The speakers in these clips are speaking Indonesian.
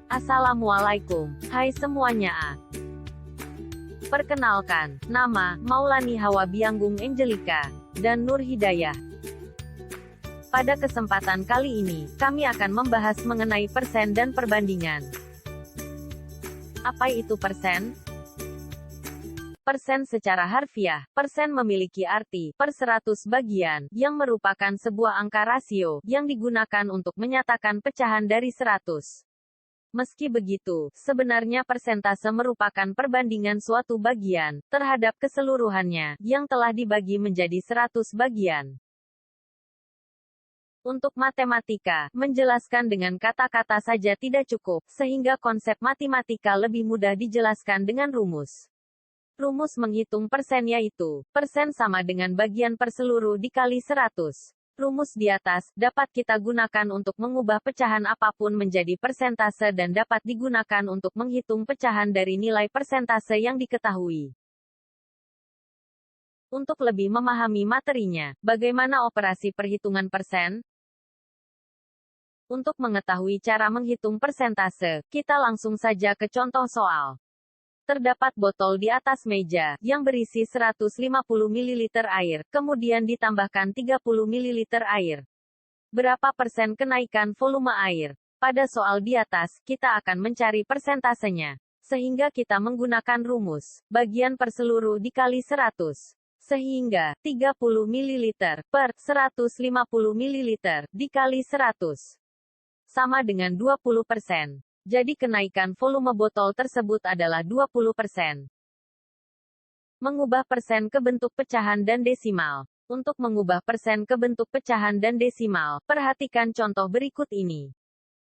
Assalamualaikum, hai semuanya. Perkenalkan, nama Maulani Hawa Bianggung Angelika dan Nur Hidayah. Pada kesempatan kali ini, kami akan membahas mengenai persen dan perbandingan. Apa itu persen? Persen secara harfiah, persen memiliki arti per 100 bagian, yang merupakan sebuah angka rasio, yang digunakan untuk menyatakan pecahan dari 100. Meski begitu, sebenarnya persentase merupakan perbandingan suatu bagian, terhadap keseluruhannya, yang telah dibagi menjadi 100 bagian. Untuk matematika, menjelaskan dengan kata-kata saja tidak cukup, sehingga konsep matematika lebih mudah dijelaskan dengan rumus. Rumus menghitung persen yaitu, persen sama dengan bagian per seluruh dikali 100. Rumus di atas, dapat kita gunakan untuk mengubah pecahan apapun menjadi persentase dan dapat digunakan untuk menghitung pecahan dari nilai persentase yang diketahui. Untuk lebih memahami materinya, bagaimana operasi perhitungan persen? Untuk mengetahui cara menghitung persentase, kita langsung saja ke contoh soal. Terdapat botol di atas meja, yang berisi 150 ml air, kemudian ditambahkan 30 ml air. Berapa persen kenaikan volume air? Pada soal di atas, kita akan mencari persentasenya. Sehingga kita menggunakan rumus, bagian per seluruh dikali 100. Sehingga, 30 ml per 150 ml dikali 100. Sama dengan 20%. Jadi kenaikan volume botol tersebut adalah 20%. Mengubah persen ke bentuk pecahan dan desimal. Untuk mengubah persen ke bentuk pecahan dan desimal, perhatikan contoh berikut ini.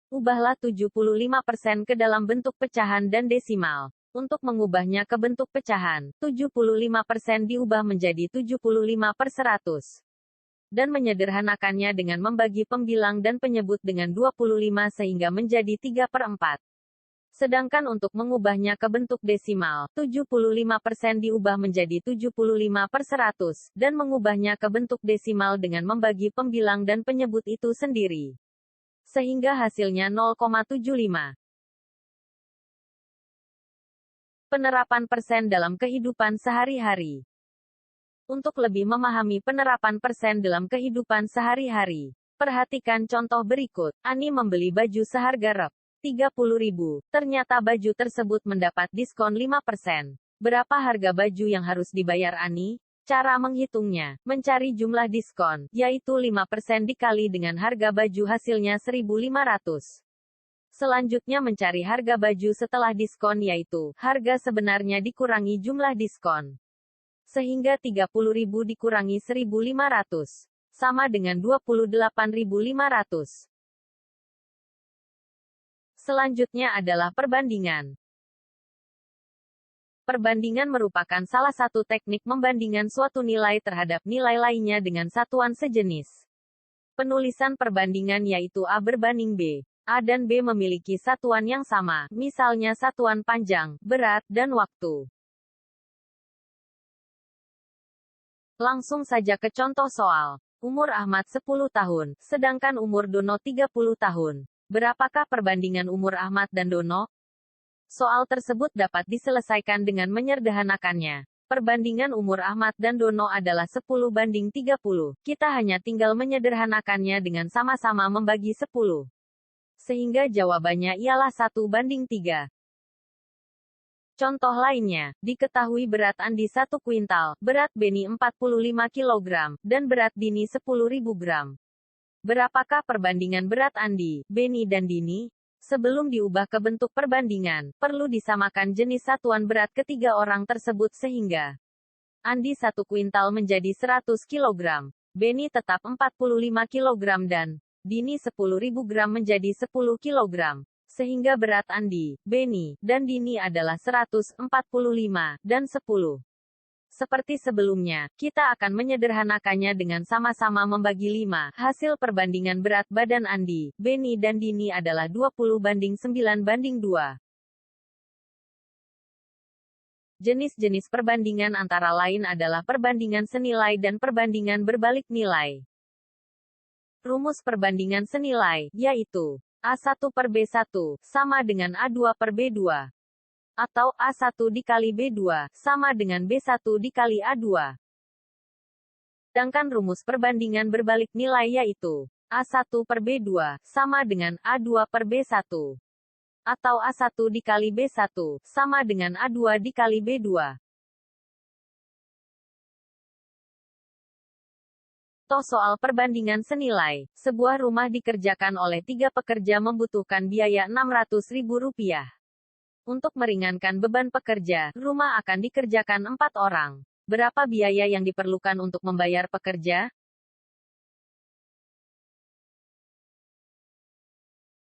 Ubahlah 75% ke dalam bentuk pecahan dan desimal. Untuk mengubahnya ke bentuk pecahan, 75% diubah menjadi 75/100. Dan menyederhanakannya dengan membagi pembilang dan penyebut dengan 25 sehingga menjadi 3/4. Sedangkan untuk mengubahnya ke bentuk desimal, 75% diubah menjadi 75/100, dan mengubahnya ke bentuk desimal dengan membagi pembilang dan penyebut itu sendiri. Sehingga hasilnya 0,75. Penerapan persen dalam kehidupan sehari-hari. Untuk lebih memahami penerapan persen dalam kehidupan sehari-hari, perhatikan contoh berikut. Ani membeli baju seharga Rp30.000. Ternyata baju tersebut mendapat diskon 5%. Berapa harga baju yang harus dibayar Ani? Cara menghitungnya, mencari jumlah diskon, yaitu 5% dikali dengan harga baju hasilnya 1.500. Selanjutnya mencari harga baju setelah diskon yaitu, harga sebenarnya dikurangi jumlah diskon. Sehingga 30.000 dikurangi 1.500. Sama dengan 28.500. Selanjutnya adalah perbandingan. Perbandingan merupakan salah satu teknik membandingkan suatu nilai terhadap nilai lainnya dengan satuan sejenis. Penulisan perbandingan yaitu A berbanding B. A dan B memiliki satuan yang sama, misalnya satuan panjang, berat, dan waktu. Langsung saja ke contoh soal. Umur Ahmad 10 tahun, sedangkan umur Dono 30 tahun. Berapakah perbandingan umur Ahmad dan Dono? Soal tersebut dapat diselesaikan dengan menyederhanakannya. Perbandingan umur Ahmad dan Dono adalah 10/30. Kita hanya tinggal menyederhanakannya dengan sama-sama membagi 10. Sehingga jawabannya ialah 1/3. Contoh lainnya, diketahui berat Andi 1 kuintal, berat Beni 45 kg, dan berat Dini 10.000 gram. Berapakah perbandingan berat Andi, Beni dan Dini? Sebelum diubah ke bentuk perbandingan, perlu disamakan jenis satuan berat ketiga orang tersebut sehingga Andi 1 kuintal menjadi 100 kg, Beni tetap 45 kg dan Dini 10.000 gram menjadi 10 kg. Sehingga berat Andi, Beni, dan Dini adalah 145, dan 10. Seperti sebelumnya, kita akan menyederhanakannya dengan sama-sama membagi 5. Hasil perbandingan berat badan Andi, Beni dan Dini adalah 20/9/2. Jenis-jenis perbandingan antara lain adalah perbandingan senilai dan perbandingan berbalik nilai. Rumus perbandingan senilai, yaitu A1 per B1 sama dengan A2 per B2. Atau A1 dikali B2 sama dengan B1 dikali A2. Sedangkan rumus perbandingan berbalik nilai yaitu A1 per B2 sama dengan A2 per B1. Atau A1 dikali B1 sama dengan A2 dikali B2. Soal perbandingan senilai. Sebuah rumah dikerjakan oleh 3 pekerja membutuhkan biaya Rp600.000. Untuk meringankan beban pekerja, rumah akan dikerjakan 4 orang. Berapa biaya yang diperlukan untuk membayar pekerja?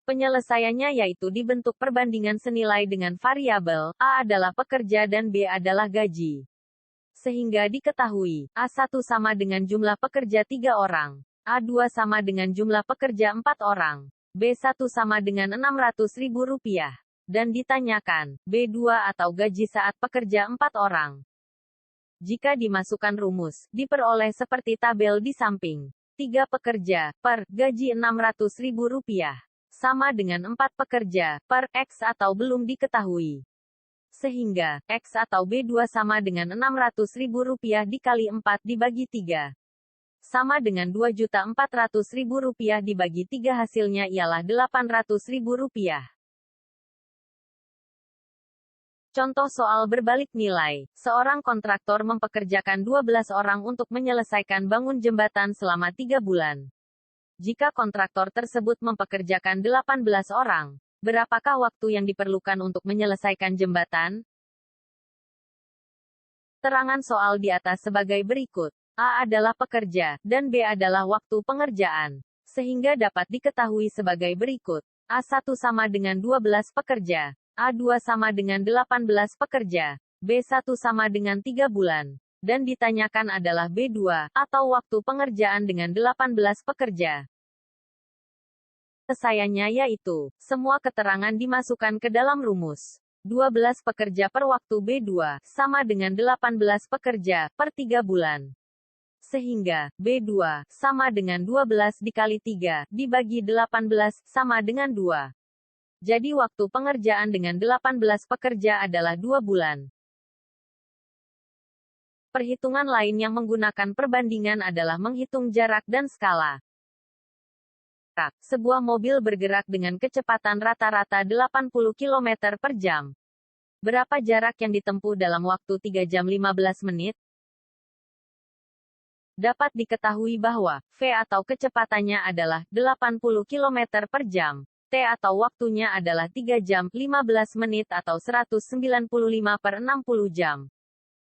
Penyelesaiannya yaitu dibentuk perbandingan senilai dengan variabel, A adalah pekerja dan B adalah gaji. Sehingga diketahui, A1 sama dengan jumlah pekerja 3 orang, A2 sama dengan jumlah pekerja 4 orang, B1 sama dengan Rp600.000, dan ditanyakan, B2 atau gaji saat pekerja 4 orang. Jika dimasukkan rumus, diperoleh seperti tabel di samping. 3 pekerja, per, gaji Rp600.000, sama dengan 4 pekerja, per, X atau belum diketahui. Sehingga, X atau B2 sama dengan Rp600.000 dikali 4 dibagi 3. Sama dengan Rp2.400.000 dibagi 3 hasilnya ialah Rp800.000. Contoh soal berbalik nilai. Seorang kontraktor mempekerjakan 12 orang untuk menyelesaikan bangun jembatan selama 3 bulan. Jika kontraktor tersebut mempekerjakan 18 orang, berapakah waktu yang diperlukan untuk menyelesaikan jembatan? Terangan soal di atas sebagai berikut. A adalah pekerja, dan B adalah waktu pengerjaan. Sehingga dapat diketahui sebagai berikut. A1 sama dengan 12 pekerja. A2 sama dengan 18 pekerja. B1 sama dengan 3 bulan. Dan ditanyakan adalah B2, atau waktu pengerjaan dengan 18 pekerja. Penyelesaiannya yaitu, semua keterangan dimasukkan ke dalam rumus. 12 pekerja per waktu B2, sama dengan 18 pekerja, per 3 bulan. Sehingga, B2, sama dengan 12 dikali 3, dibagi 18, sama dengan 2. Jadi waktu pengerjaan dengan 18 pekerja adalah 2 bulan. Perhitungan lain yang menggunakan perbandingan adalah menghitung jarak dan skala. Sebuah mobil bergerak dengan kecepatan rata-rata 80 km per jam. Berapa jarak yang ditempuh dalam waktu 3 jam 15 menit? Dapat diketahui bahwa, V atau kecepatannya adalah 80 km per jam. T atau waktunya adalah 3 jam 15 menit atau 195 per 60 jam.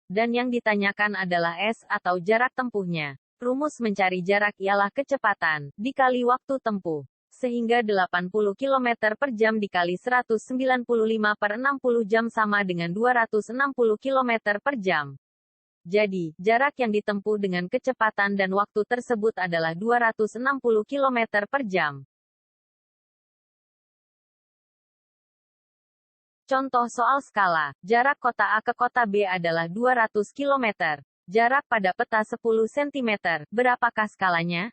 Dan yang ditanyakan adalah S atau jarak tempuhnya. Rumus mencari jarak ialah kecepatan, dikali waktu tempuh. Sehingga 80 km per jam dikali 195 per 60 jam sama dengan 260 km per jam. Jadi, jarak yang ditempuh dengan kecepatan dan waktu tersebut adalah 260 km per jam. Contoh soal skala. Jarak kota A ke kota B adalah 200 km. Jarak pada peta 10 cm. Berapakah skalanya?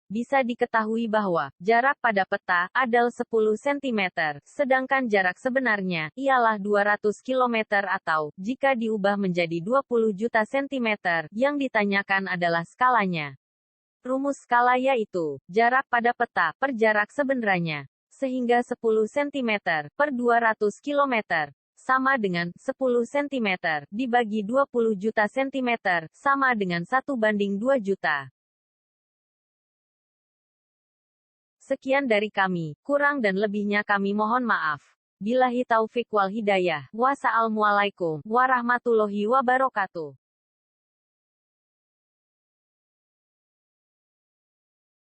Bisa diketahui bahwa, jarak pada peta, adalah 10 cm, sedangkan jarak sebenarnya, ialah 200 km atau, jika diubah menjadi 20 juta cm, yang ditanyakan adalah skalanya. Rumus skala yaitu, jarak pada peta, per jarak sebenarnya. Sehingga 10 cm, per 200 km, sama dengan 10 cm, dibagi 20 juta cm, sama dengan 1:2 juta. Sekian dari kami, kurang dan lebihnya kami mohon maaf. Billahi taufik wal hidayah. Wassalamualaikum warahmatullahi wabarakatuh.